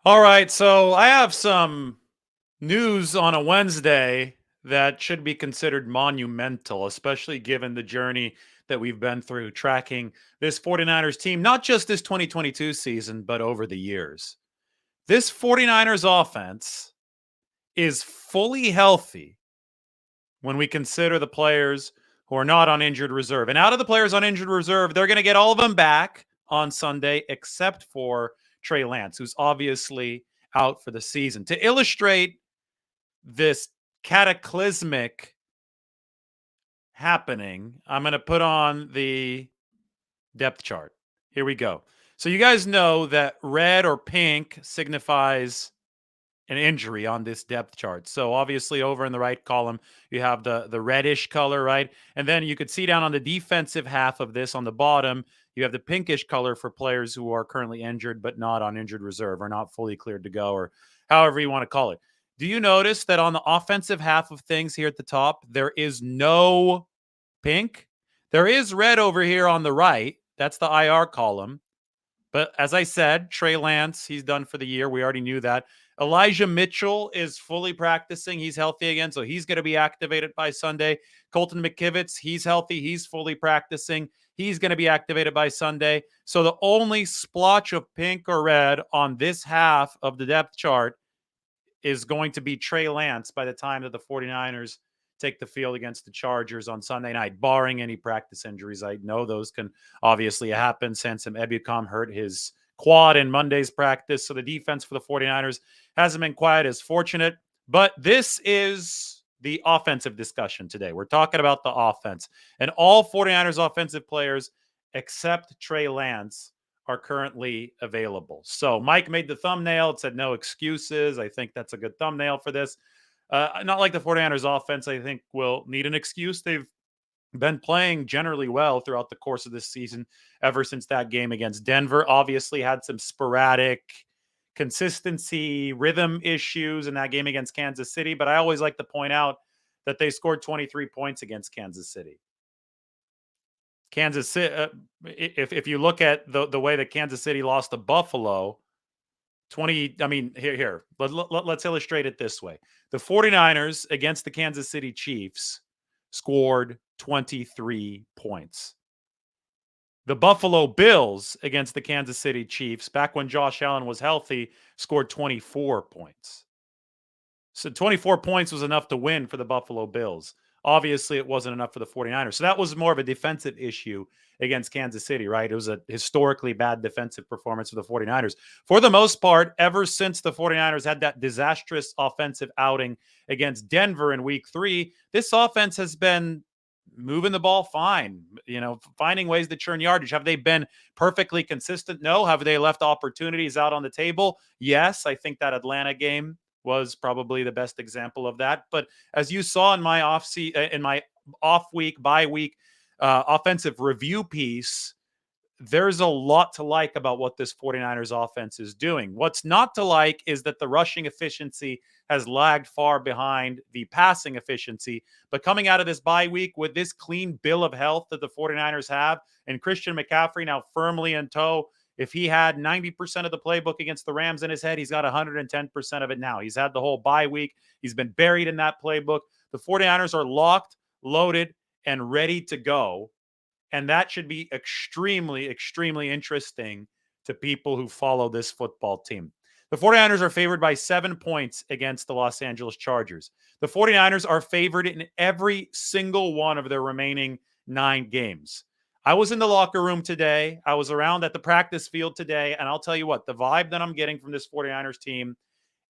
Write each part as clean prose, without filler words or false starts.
All right, so I have some news on a Wednesday that should be considered monumental, especially given the journey that we've been through tracking this 49ers team, not just this 2022 season, but over the years. This 49ers offense is fully healthy when we consider the players who are not on injured reserve. And out of the players on injured reserve, they're going to get all of them back on Sunday, except for Trey Lance, who's obviously out for the season. To illustrate this cataclysmic happening, I'm going to put on the depth chart. Here we go. So you guys know that red or pink signifies an injury on this depth chart. So obviously over in the right column, you have the reddish color, right? And then you could see down on the defensive half of this on the bottom, you have the pinkish color for players who are currently injured but not on injured reserve or not fully cleared to go or however you want to call it. Do you notice that on the offensive half of things here at the top, there is no pink? There is red over here on the right. That's the IR column. But as I said, Trey Lance, he's done for the year. We already knew that. Elijah Mitchell is fully practicing. He's healthy again, so he's going to be activated by Sunday. Colton McKivitz, he's healthy. He's fully practicing. He's going to be activated by Sunday. So the only splotch of pink or red on this half of the depth chart is going to be Trey Lance by the time that the 49ers take the field against the Chargers on Sunday night, barring any practice injuries. I know those can obviously happen. Sansom Ebukam hurt his quad in Monday's practice, so the defense for the 49ers hasn't been quite as fortunate. But this is the offensive discussion today. We're talking about the offense. And all 49ers offensive players except Trey Lance are currently available. So Mike made the thumbnail. It said no excuses. I think that's a good thumbnail for this. Not like the 49ers offense, I think, will need an excuse. They've been playing generally well throughout the course of this season, ever since that game against Denver. Obviously, had some sporadic consistency, rhythm issues in that game against Kansas City. But I always like to point out that they scored 23 points against Kansas City. Kansas City, if you look at the way that Kansas City lost to Buffalo, 20, I mean, here, let's illustrate it this way. The 49ers against the Kansas City Chiefs scored 23 points. The Buffalo Bills against the Kansas City Chiefs, back when Josh Allen was healthy, scored 24 points. So 24 points was enough to win for the Buffalo Bills. Obviously, it wasn't enough for the 49ers. So that was more of a defensive issue against Kansas City, right? It was a historically bad defensive performance for the 49ers. For the most part, ever since the 49ers had that disastrous offensive outing against Denver in week 3, this offense has been moving the ball fine, finding ways to churn yardage. Have they been perfectly consistent? No. Have they left opportunities out on the table? Yes. I think that Atlanta game was probably the best example of that. But as you saw in my off week, bye week offensive review piece, there's a lot to like about what this 49ers offense is doing. What's not to like is that the rushing efficiency has lagged far behind the passing efficiency. But coming out of this bye week with this clean bill of health that the 49ers have, and Christian McCaffrey now firmly in tow, if he had 90% of the playbook against the Rams in his head, he's got 110% of it now. He's had the whole bye week. He's been buried in that playbook. The 49ers are locked, loaded, and ready to go. And that should be extremely, extremely interesting to people who follow this football team. The 49ers are favored by 7 points against the Los Angeles Chargers. The 49ers are favored in every single one of their remaining 9 games. I was in the locker room today. I was around at the practice field today. And I'll tell you what, the vibe that I'm getting from this 49ers team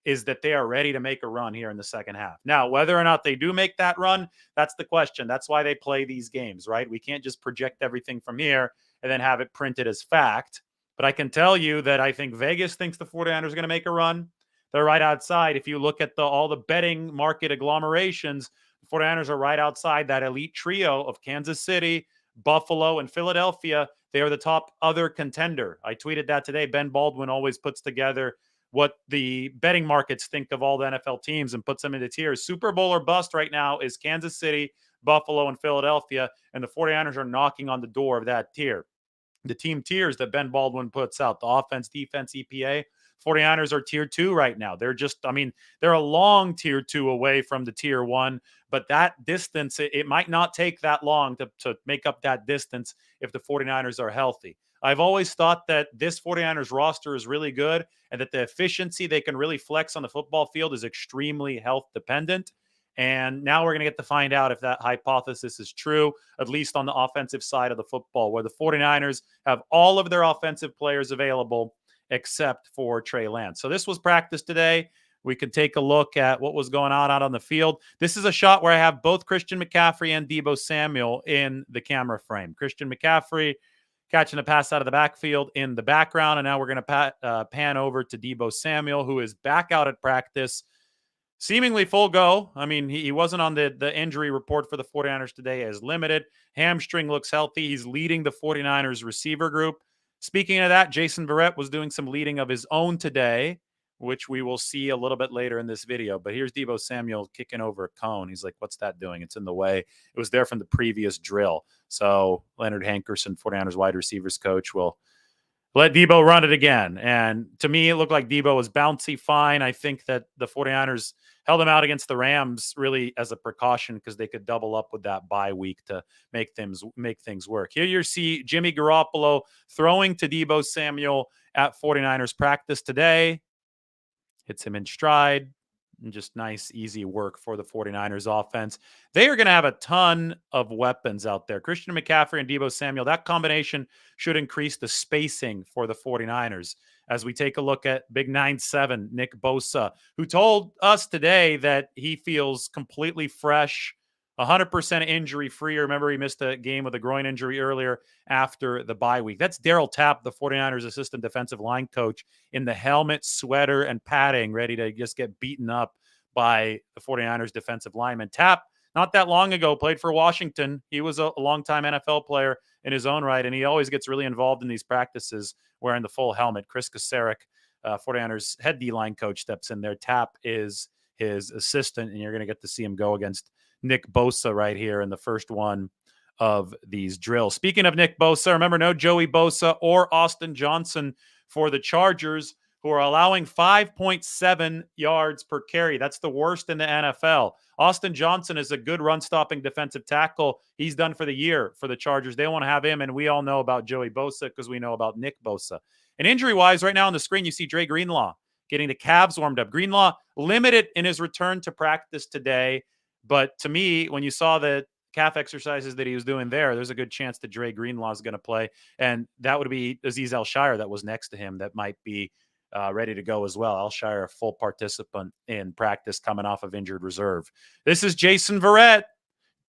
is that they are ready to make a run here in the second half. Now, whether or not they do make that run, that's the question. That's why they play these games, right? We can't just project everything from here and then have it printed as fact. But I can tell you that I think Vegas thinks the 49ers are going to make a run. They're right outside. If you look at all the betting market agglomerations, the 49ers are right outside that elite trio of Kansas City, Buffalo, and Philadelphia. They are the top other contender. I tweeted that today. Ben Baldwin always puts together what the betting markets think of all the NFL teams and puts them into tiers. Super Bowl or bust right now is Kansas City, Buffalo, and Philadelphia, and the 49ers are knocking on the door of that tier. The team tiers that Ben Baldwin puts out, the offense, defense, EPA, 49ers are tier 2 right now. They're just, I mean, they're a long tier 2 away from the tier 1, but that distance, it might not take that long to make up that distance if the 49ers are healthy. I've always thought that this 49ers roster is really good and that the efficiency they can really flex on the football field is extremely health dependent. And now we're going to get to find out if that hypothesis is true, at least on the offensive side of the football, where the 49ers have all of their offensive players available except for Trey Lance. So this was practice today. We can take a look at what was going on out on the field. This is a shot where I have both Christian McCaffrey and Deebo Samuel in the camera frame. Christian McCaffrey catching a pass out of the backfield in the background. And now we're going to pan over to Deebo Samuel, who is back out at practice, seemingly full go. I mean, he wasn't on the injury report for the 49ers today as limited. Hamstring looks healthy. He's leading the 49ers receiver group. Speaking of that, Jason Verrett was doing some leading of his own today, which we will see a little bit later in this video. But here's Deebo Samuel kicking over a cone. He's like, what's that doing? It's in the way. It was there from the previous drill. So Leonard Hankerson, 49ers wide receivers coach, will let Deebo run it again. And to me, it looked like Deebo was bouncy fine. I think that the 49ers held him out against the Rams really as a precaution because they could double up with that bye week to make things work. Here you see Jimmy Garoppolo throwing to Deebo Samuel at 49ers practice today. Hits him in stride. And just nice, easy work for the 49ers offense. They are going to have a ton of weapons out there. Christian McCaffrey and Deebo Samuel, that combination should increase the spacing for the 49ers. As we take a look at Big 9-7, Nick Bosa, who told us today that he feels completely fresh, 100% injury-free. Remember, he missed a game with a groin injury earlier after the bye week. That's Darryl Tapp, the 49ers assistant defensive line coach, in the helmet, sweater, and padding, ready to just get beaten up by the 49ers defensive lineman. Tapp, not that long ago, played for Washington. He was a longtime NFL player in his own right, and he always gets really involved in these practices wearing the full helmet. Chris Kasarik, 49ers head D-line coach, steps in there. Tapp is his assistant, and you're going to get to see him go against Nick Bosa right here in the first one of these drills. Speaking of Nick Bosa, remember, no Joey Bosa or Austin Johnson for the Chargers, who are allowing 5.7 yards per carry. That's the worst in the NFL. Austin Johnson is a good run-stopping defensive tackle. He's done for the year for the Chargers. They want to have him, and we all know about Joey Bosa because we know about Nick Bosa. And injury-wise, right now on the screen, you see Dre Greenlaw getting the calves warmed up. Greenlaw limited in his return to practice today. But to me, when you saw the calf exercises that he was doing there's a good chance that Dre Greenlaw is going to play. And that would be Azeez Al-Shire that was next to him that might be ready to go as well. Al-Shire, a full participant in practice coming off of injured reserve. This is Jason Verrett.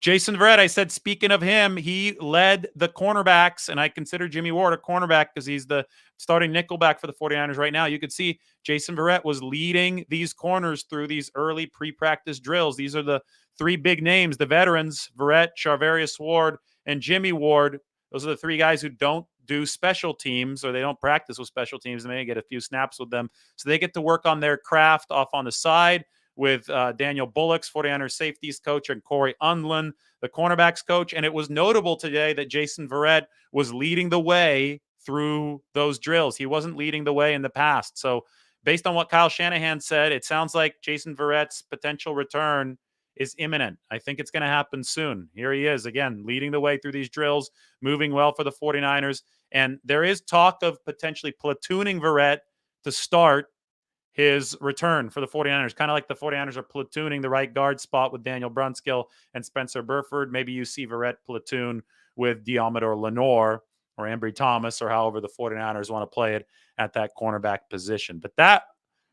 Jason Verrett, I said, speaking of him, he led the cornerbacks, and I consider Jimmy Ward a cornerback because he's the starting nickelback for the 49ers right now. You could see Jason Verrett was leading these corners through these early pre-practice drills. These are the three big names, the veterans, Verrett, Charvarius Ward, and Jimmy Ward. Those are the three guys who don't do special teams, or they don't practice with special teams, and they get a few snaps with them. So they get to work on their craft off on the side with Daniel Bullock's 49ers safeties coach and Corey Undlin, the cornerbacks coach. And it was notable today that Jason Verrett was leading the way through those drills. He wasn't leading the way in the past. So based on what Kyle Shanahan said, it sounds like Jason Verrett's potential return is imminent. I think it's going to happen soon. Here he is again, leading the way through these drills, moving well for the 49ers. And there is talk of potentially platooning Verrett to start his return for the 49ers, kind of like the 49ers are platooning the right guard spot with Daniel Brunskill and Spencer Burford. Maybe you see Verrett platoon with Diamador Lenore or Ambry Thomas, or however the 49ers want to play it at that cornerback position. But that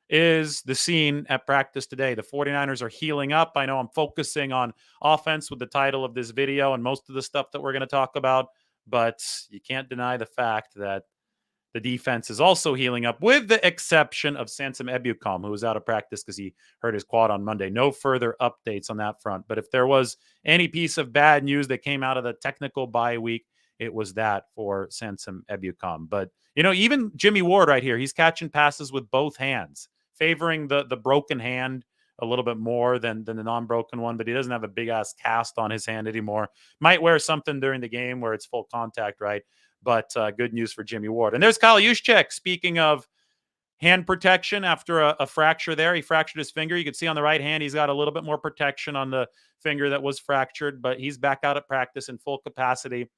is the scene at practice today. The 49ers are healing up. I know I'm focusing on offense with the title of this video and most of the stuff that we're going to talk about, but you can't deny the fact that the defense is also healing up, with the exception of Sansom Ebukam, who was out of practice because he hurt his quad on Monday. No further updates on that front. But if there was any piece of bad news that came out of the technical bye week, it was that for Sansom Ebukam. But, you know, even Jimmy Ward right here, he's catching passes with both hands, favoring the broken hand a little bit more than the non-broken one, but he doesn't have a big-ass cast on his hand anymore. Might wear something during the game where it's full contact, right? But good news for Jimmy Ward. And there's Kyle Juszczyk. Speaking of hand protection after a fracture there. He fractured his finger. You can see on the right hand, he's got a little bit more protection on the finger that was fractured, but he's back out at practice in full capacity.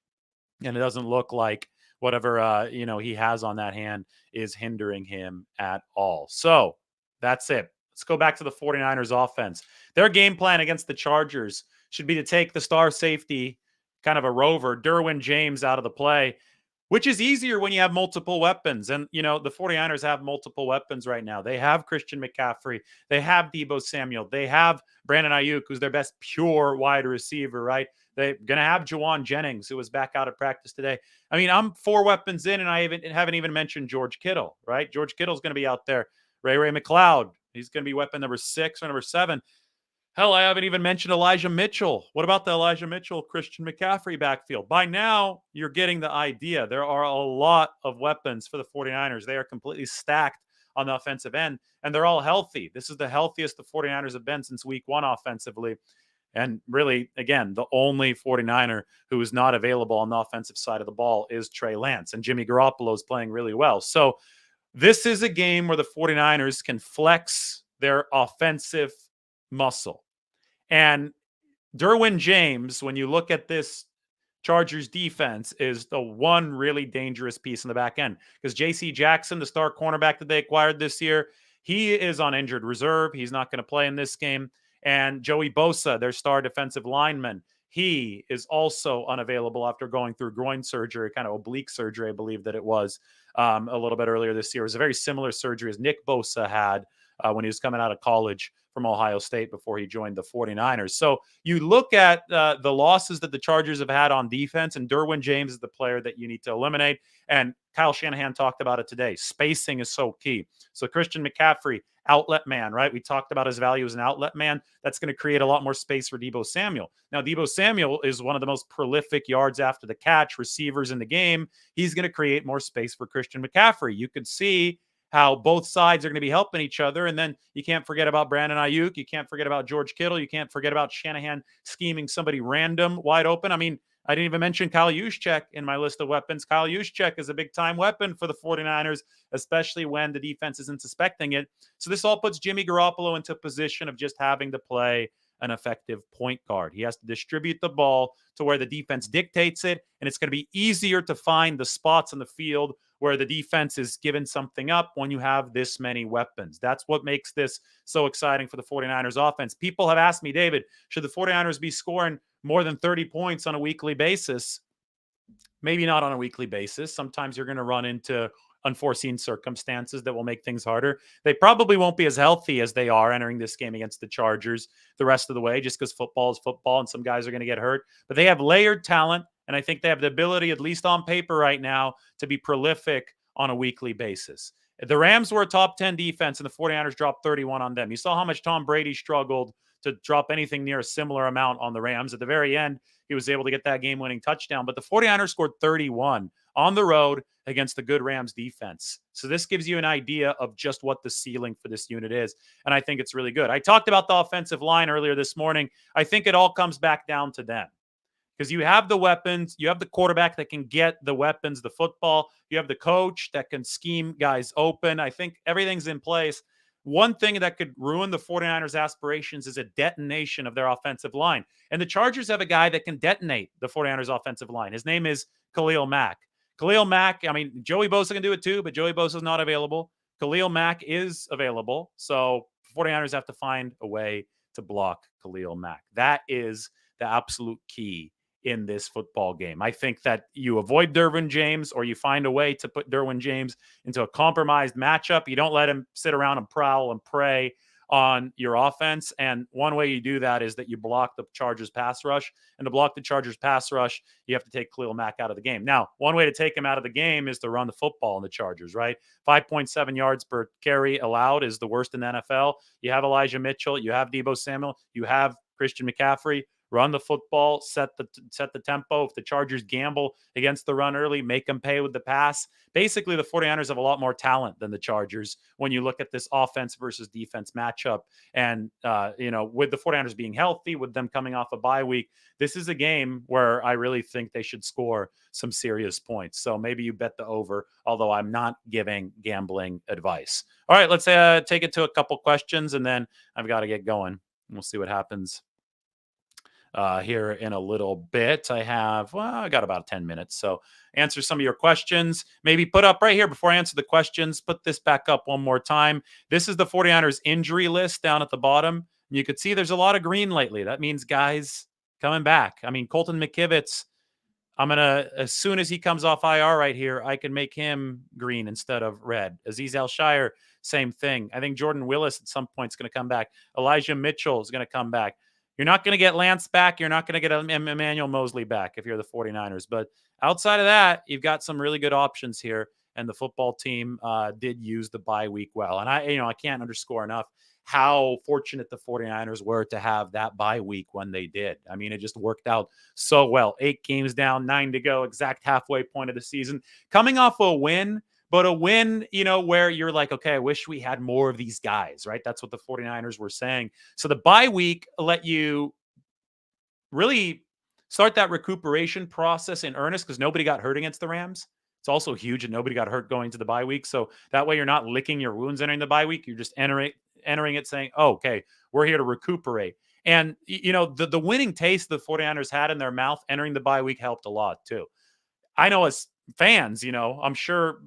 And it doesn't look like whatever, he has on that hand is hindering him at all. So that's it. Let's go back to the 49ers offense. Their game plan against the Chargers should be to take the star safety, kind of a rover, Derwin James, out of the play, which is easier when you have multiple weapons. And, the 49ers have multiple weapons right now. They have Christian McCaffrey. They have Deebo Samuel. They have Brandon Ayuk, who's their best pure wide receiver, right? They're going to have Jawan Jennings, who was back out of practice today. I mean, I'm 4 weapons in, and I haven't even mentioned George Kittle, right? George Kittle's going to be out there. Ray McLeod, he's going to be weapon number 6 or number 7. Hell, I haven't even mentioned Elijah Mitchell. What about the Elijah Mitchell, Christian McCaffrey backfield? By now, you're getting the idea. There are a lot of weapons for the 49ers. They are completely stacked on the offensive end, and they're all healthy. This is the healthiest the 49ers have been since week 1 offensively. And really, again, the only 49er who is not available on the offensive side of the ball is Trey Lance, and Jimmy Garoppolo is playing really well. So this is a game where the 49ers can flex their offensive muscle. And Derwin James, when you look at this Chargers defense, is the one really dangerous piece in the back end, because J.C. Jackson, the star cornerback that they acquired this year, he is on injured reserve. He's not going to play in this game. And Joey Bosa, their star defensive lineman, he is also unavailable after going through groin surgery, kind of oblique surgery, I believe that it was, a little bit earlier this year. It was a very similar surgery as Nick Bosa had when he was coming out of college from Ohio State before he joined the 49ers. So you look at the losses that the Chargers have had on defense, and Derwin James is the player that you need to eliminate. And Kyle Shanahan talked about it today. Spacing is so key. So Christian McCaffrey, outlet man, right? We talked about his value as an outlet man. That's going to create a lot more space for Deebo Samuel. Now, Deebo Samuel is one of the most prolific yards after the catch receivers in the game. He's going to create more space for Christian McCaffrey. You could see how both sides are going to be helping each other. And then you can't forget about Brandon Ayuk. You can't forget about George Kittle. You can't forget about Shanahan scheming somebody random wide open. I mean, I didn't even mention Kyle Juszczyk in my list of weapons. Kyle Juszczyk is a big-time weapon for the 49ers, especially when the defense isn't suspecting it. So this all puts Jimmy Garoppolo into a position of just having to play an effective point guard. He has to distribute the ball to where the defense dictates it, and it's going to be easier to find the spots on the field where the defense is giving something up when you have this many weapons. That's what makes this so exciting for the 49ers offense. People have asked me, David, should the 49ers be scoring more than 30 points on a weekly basis? Maybe not on a weekly basis. Sometimes you're going to run into unforeseen circumstances that will make things harder. They probably won't be as healthy as they are entering this game against the Chargers the rest of the way, just because football is football and some guys are going to get hurt. But they have layered talent, and I think they have the ability, at least on paper right now, to be prolific on a weekly basis. The Rams were a top 10 defense, and the 49ers dropped 31 on them. You saw how much Tom Brady struggled to drop anything near a similar amount on the Rams. At the very end, he was able to get that game-winning touchdown. But the 49ers scored 31 on the road against the good Rams defense. So this gives you an idea of just what the ceiling for this unit is. And I think it's really good. I talked about the offensive line earlier this morning. I think it all comes back down to them, because you have the weapons, you have the quarterback that can get the weapons, the football, you have the coach that can scheme guys open. I think everything's in place. One thing that could ruin the 49ers' aspirations is a detonation of their offensive line. And the Chargers have a guy that can detonate the 49ers' offensive line. His name is Khalil Mack. Khalil Mack, I mean, Joey Bosa can do it too, but Joey Bosa is not available. Khalil Mack is available. So 49ers have to find a way to block Khalil Mack. That is the absolute key in this football game. I think that you avoid Derwin James, or you find a way to put Derwin James into a compromised matchup. You don't let him sit around and prowl and prey on your offense. And one way you do that is that you block the Chargers pass rush. And to block the Chargers pass rush, you have to take Khalil Mack out of the game. Now, one way to take him out of the game is to run the football in the Chargers, right? 5.7 yards per carry allowed is the worst in the NFL. You have Elijah Mitchell, you have Deebo Samuel, you have Christian McCaffrey. run the football, set the tempo. If the Chargers gamble against the run early, make them pay with the pass. Basically, the 49ers have a lot more talent than the Chargers when you look at this offense versus defense matchup. And, with the 49ers being healthy, with them coming off a bye week, this is a game where I really think they should score some serious points. So maybe you bet the over, although I'm not giving gambling advice. All right, let's take it to a couple questions, and then I've got to get going. We'll see what happens here in a little bit. I got about 10 minutes. So answer some of your questions. Maybe put up right here before I answer the questions, put this back up one more time. This is the 49ers injury list down at the bottom. You could see there's a lot of green lately. That means guys coming back. I mean, Colton McKivitz, as soon as he comes off IR right here, I can make him green instead of red. Azeez Al-Shire, same thing. I think Jordan Willis at some point is going to come back. Elijah Mitchell is going to come back. You're not going to get Lance back. You're not going to get Emmanuel Mosley back if you're the 49ers. But outside of that, you've got some really good options here. And the football team did use the bye week well. And I can't underscore enough how fortunate the 49ers were to have that bye week when they did. I mean, it just worked out so well. 8 games down, 9 to go, exact halfway point of the season. Coming off a win, but a win, where you're like, okay, I wish we had more of these guys, right? That's what the 49ers were saying. So the bye week let you really start that recuperation process in earnest because nobody got hurt against the Rams. It's also huge and nobody got hurt going to the bye week. So that way you're not licking your wounds entering the bye week. You're just entering it saying, oh, okay, we're here to recuperate. And, the winning taste the 49ers had in their mouth entering the bye week helped a lot too. I know as fans, I'm sure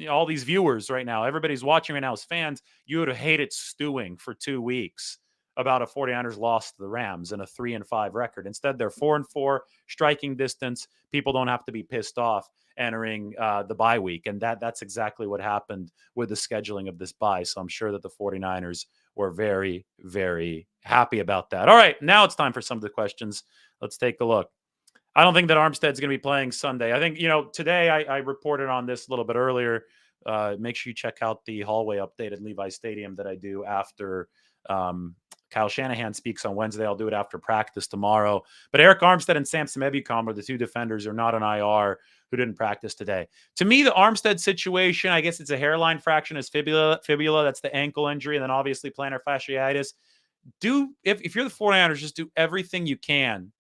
all these viewers right now, everybody's watching right now as fans, you would have hated stewing for 2 weeks about a 49ers loss to the Rams and a 3-5 record. Instead, they're 4-4, striking distance. People don't have to be pissed off entering the bye week. And that's exactly what happened with the scheduling of this bye. So I'm sure that the 49ers were very, very happy about that. All right, now it's time for some of the questions. Let's take a look. I don't think that Armstead's going to be playing Sunday. I think, today I reported on this a little bit earlier. Make sure you check out the hallway update at Levi Stadium that I do after Kyle Shanahan speaks on Wednesday. I'll do it after practice tomorrow. But Eric Armstead and Samson Ebukam are the 2 defenders who are not on IR who didn't practice today. To me, the Armstead situation, I guess it's a hairline fraction, is fibula. That's the ankle injury, and then obviously plantar fasciitis. If you're the 49ers, just do everything you can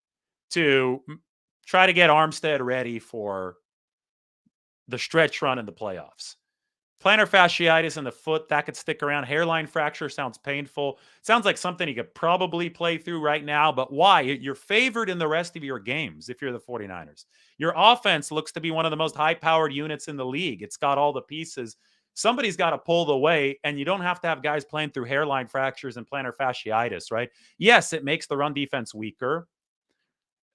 to try to get Armstead ready for the stretch run in the playoffs. Plantar fasciitis in the foot, that could stick around. Hairline fracture sounds painful. Sounds like something you could probably play through right now, but why? You're favored in the rest of your games if you're the 49ers. Your offense looks to be one of the most high-powered units in the league. It's got all the pieces. Somebody's got to pull the weight, and you don't have to have guys playing through hairline fractures and plantar fasciitis, right? Yes, it makes the run defense weaker.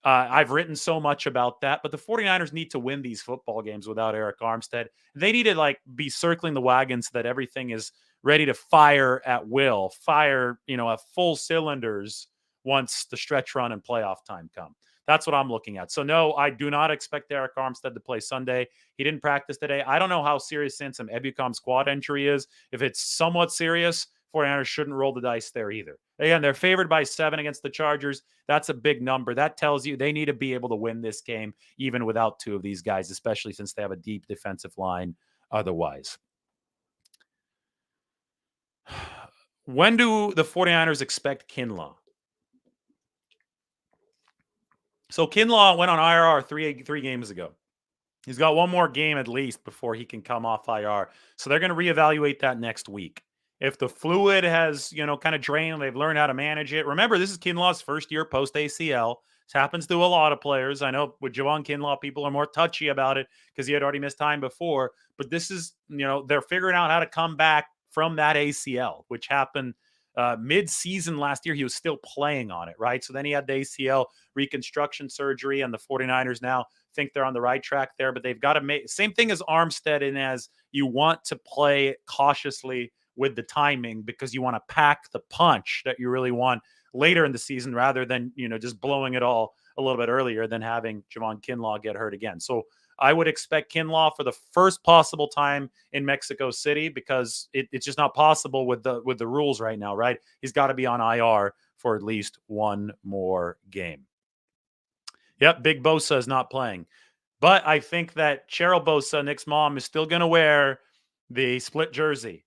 I've written so much about that, but the 49ers need to win these football games without Eric Armstead. They need to be circling the wagon so that everything is ready to fire at will, at full cylinders once the stretch run and playoff time come. That's what I'm looking at. So no, I do not expect Eric Armstead to play Sunday. He didn't practice today. I don't know how serious Samson Ebukam's quad injury is. If it's somewhat serious, 49ers shouldn't roll the dice there either. Again, they're favored by 7 against the Chargers. That's a big number. That tells you they need to be able to win this game even without 2 of these guys, especially since they have a deep defensive line otherwise. When do the 49ers expect Kinlaw? So Kinlaw went on IR three games ago. He's got one more game at least before he can come off IR. So they're going to reevaluate that next week. If the fluid has, kind of drained, they've learned how to manage it. Remember, this is Kinlaw's first year post-ACL. This happens to a lot of players. I know with Javon Kinlaw, people are more touchy about it because he had already missed time before. But this is, they're figuring out how to come back from that ACL, which happened mid-season last year. He was still playing on it, right? So then he had the ACL reconstruction surgery, and the 49ers now think they're on the right track there. But they've got to make – same thing as Armstead, and as you want to play cautiously with the timing because you want to pack the punch that you really want later in the season rather than, just blowing it all a little bit earlier than having Javon Kinlaw get hurt again. So I would expect Kinlaw for the first possible time in Mexico City because it's just not possible with the rules right now, right? He's got to be on IR for at least one more game. Yep, Big Bosa is not playing. But I think that Cheryl Bosa, Nick's mom, is still going to wear the split jersey.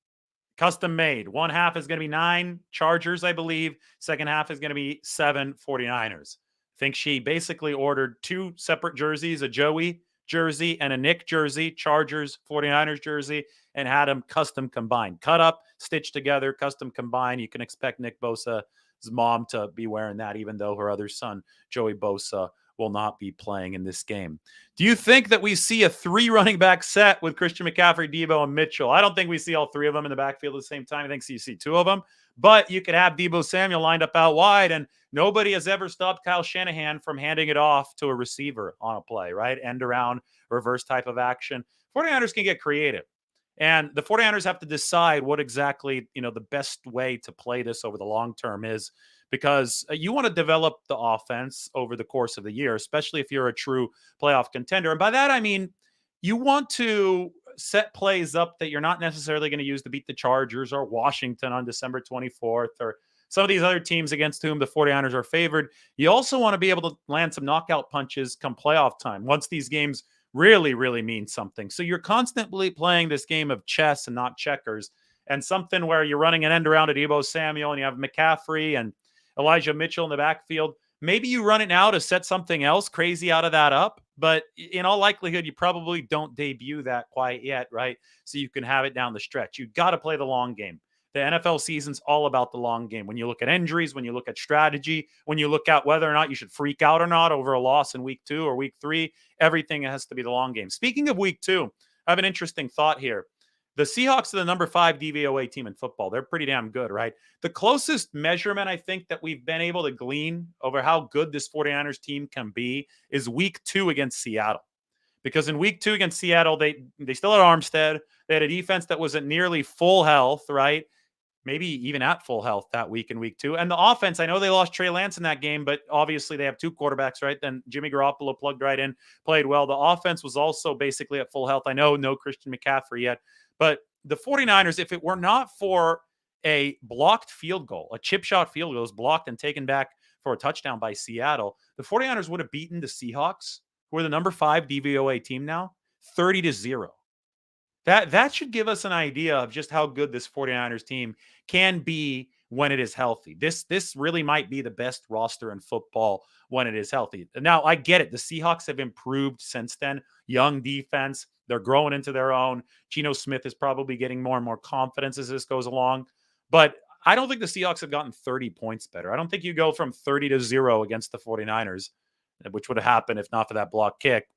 Custom made. One half is going to be 9 Chargers, I believe. Second half is going to be 7 49ers. I think she basically ordered 2 separate jerseys, a Joey jersey and a Nick jersey, Chargers, 49ers jersey, and had them custom combined. Cut up, stitched together, custom combined. You can expect Nick Bosa's mom to be wearing that, even though her other son, Joey Bosa, will not be playing in this game. Do you think that we see a 3 running back set with Christian McCaffrey, Debo, and Mitchell? I don't think we see all 3 of them in the backfield at the same time. I think you see 2 of them. But you could have Debo Samuel lined up out wide, and nobody has ever stopped Kyle Shanahan from handing it off to a receiver on a play, right? End around, reverse type of action. 49ers can get creative. And the 49ers have to decide what exactly, the best way to play this over the long term is, because you want to develop the offense over the course of the year, especially if you're a true playoff contender. And by that, I mean, you want to set plays up that you're not necessarily going to use to beat the Chargers or Washington on December 24th or some of these other teams against whom the 49ers are favored. You also want to be able to land some knockout punches come playoff time once these games really, really mean something. So you're constantly playing this game of chess and not checkers, and something where you're running an end around at Debo Samuel and you have McCaffrey and Elijah Mitchell in the backfield. Maybe you run it now to set something else crazy out of that up, but in all likelihood, you probably don't debut that quite yet, right? So you can have it down the stretch. You got to play the long game. The NFL season's all about the long game. When you look at injuries, when you look at strategy, when you look at whether or not you should freak out or not over a loss in week 2 or week 3, everything has to be the long game. Speaking of week 2, I have an interesting thought here. The Seahawks are the number 5 DVOA team in football. They're pretty damn good, right? The closest measurement I think that we've been able to glean over how good this 49ers team can be is week 2 against Seattle. Because in week 2 against Seattle, they still had Armstead. They had a defense that was at nearly full health, right? Maybe even at full health that week in week 2. And the offense, I know they lost Trey Lance in that game, but obviously they have 2 quarterbacks, right? Then Jimmy Garoppolo plugged right in, played well. The offense was also basically at full health. I know no Christian McCaffrey yet, but the 49ers, if it were not for a blocked field goal, a chip shot field goal was blocked and taken back for a touchdown by Seattle, the 49ers would have beaten the Seahawks, who are the number 5 DVOA team now, 30-0. That should give us an idea of just how good this 49ers team can be when it is healthy. This really might be the best roster in football when it is healthy. Now, I get it. The Seahawks have improved since then. Young defense. They're growing into their own. Geno Smith is probably getting more and more confidence as this goes along. But I don't think the Seahawks have gotten 30 points better. I don't think you go from 30-0 against the 49ers, which would have happened if not for that block kick,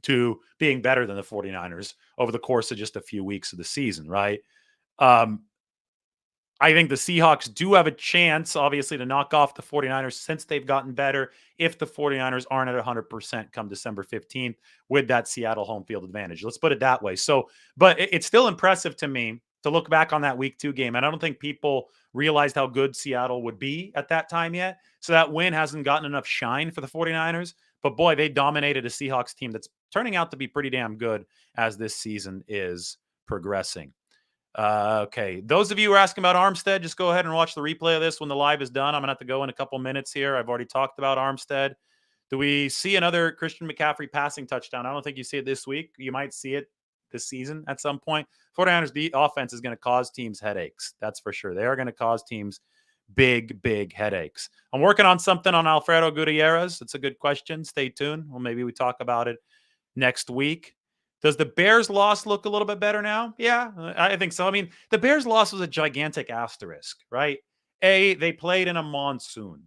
to being better than the 49ers over the course of just a few weeks of the season, right? I think the Seahawks do have a chance, obviously, to knock off the 49ers since they've gotten better if the 49ers aren't at 100% come December 15th with that Seattle home field advantage. Let's put it that way. So, but it's still impressive to me to look back on that week 2 game. And I don't think people realized how good Seattle would be at that time yet. So that win hasn't gotten enough shine for the 49ers. But boy, they dominated a Seahawks team that's turning out to be pretty damn good as this season is progressing. Okay. Those of you who are asking about Armstead, just go ahead and watch the replay of this when the live is done. I'm going to have to go in a couple minutes here. I've already talked about Armstead. Do we see another Christian McCaffrey passing touchdown? I don't think you see it this week. You might see it this season at some point. 49ers offense is going to cause teams headaches. That's for sure. They are going to cause teams big headaches. I'm working on something on Alfredo Gutierrez. It's a good question. Stay tuned. Well, maybe we talk about it next week. Does the Bears loss look a little bit better now? Yeah, I think so. I mean, the Bears loss was a gigantic asterisk, right? They played in a monsoon,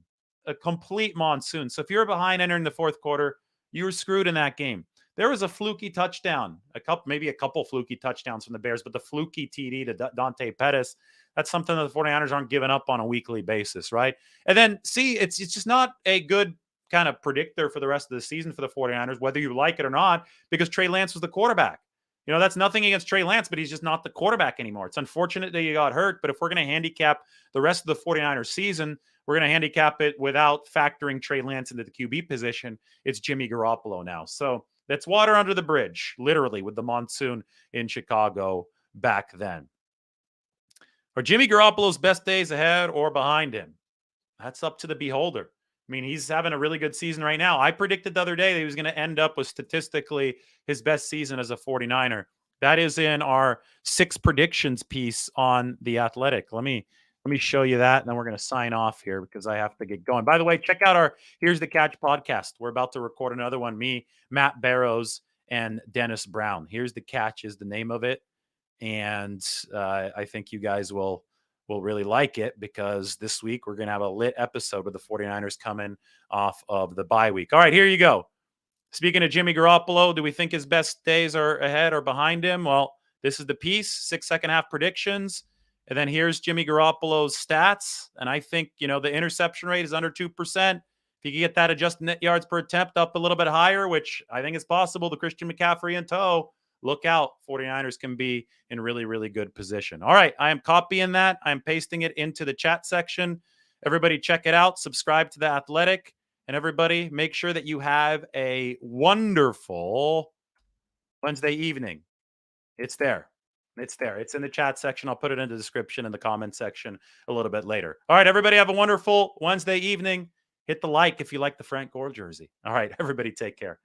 a complete monsoon. So if you're behind entering the 4th quarter, you were screwed in that game. There was a fluky touchdown, maybe a couple fluky touchdowns from the Bears, but the fluky TD to Dante Pettis, that's something that the 49ers aren't giving up on a weekly basis, right? And then, it's just not a good kind of predictor for the rest of the season for the 49ers, whether you like it or not, because Trey Lance was the quarterback. That's nothing against Trey Lance, but he's just not the quarterback anymore. It's unfortunate that he got hurt, but if we're going to handicap the rest of the 49ers season, we're going to handicap it without factoring Trey Lance into the QB position. It's Jimmy Garoppolo now. So that's water under the bridge, literally, with the monsoon in Chicago back then. Are Jimmy Garoppolo's best days ahead or behind him? That's up to the beholder. I mean, he's having a really good season right now. I predicted the other day that he was going to end up with statistically his best season as a 49er. That is in our 6 predictions piece on The Athletic. Let me show you that, and then we're going to sign off here because I have to get going. By the way, check out our Here's the Catch podcast. We're about to record another one. Me, Matt Barrows, and Dennis Brown. Here's the Catch is the name of it, and I think you guys will really like it because this week we're going to have a lit episode with the 49ers coming off of the bye week. All right, here you go. Speaking of Jimmy Garoppolo, do we think his best days are ahead or behind him? Well, this is the piece, 6 second half predictions. And then here's Jimmy Garoppolo's stats. And I think, the interception rate is under 2%. If you can get that adjusted net yards per attempt up a little bit higher, which I think is possible, the Christian McCaffrey in tow, look out. 49ers can be in really, really good position. All right, I am copying that. I'm pasting it into the chat section. Everybody check it out. Subscribe to The Athletic. And everybody, make sure that you have a wonderful Wednesday evening. It's there. It's there. It's in the chat section. I'll put it in the description in the comment section a little bit later. All right, everybody, have a wonderful Wednesday evening. Hit the like if you like the Frank Gore jersey. All right, everybody, take care.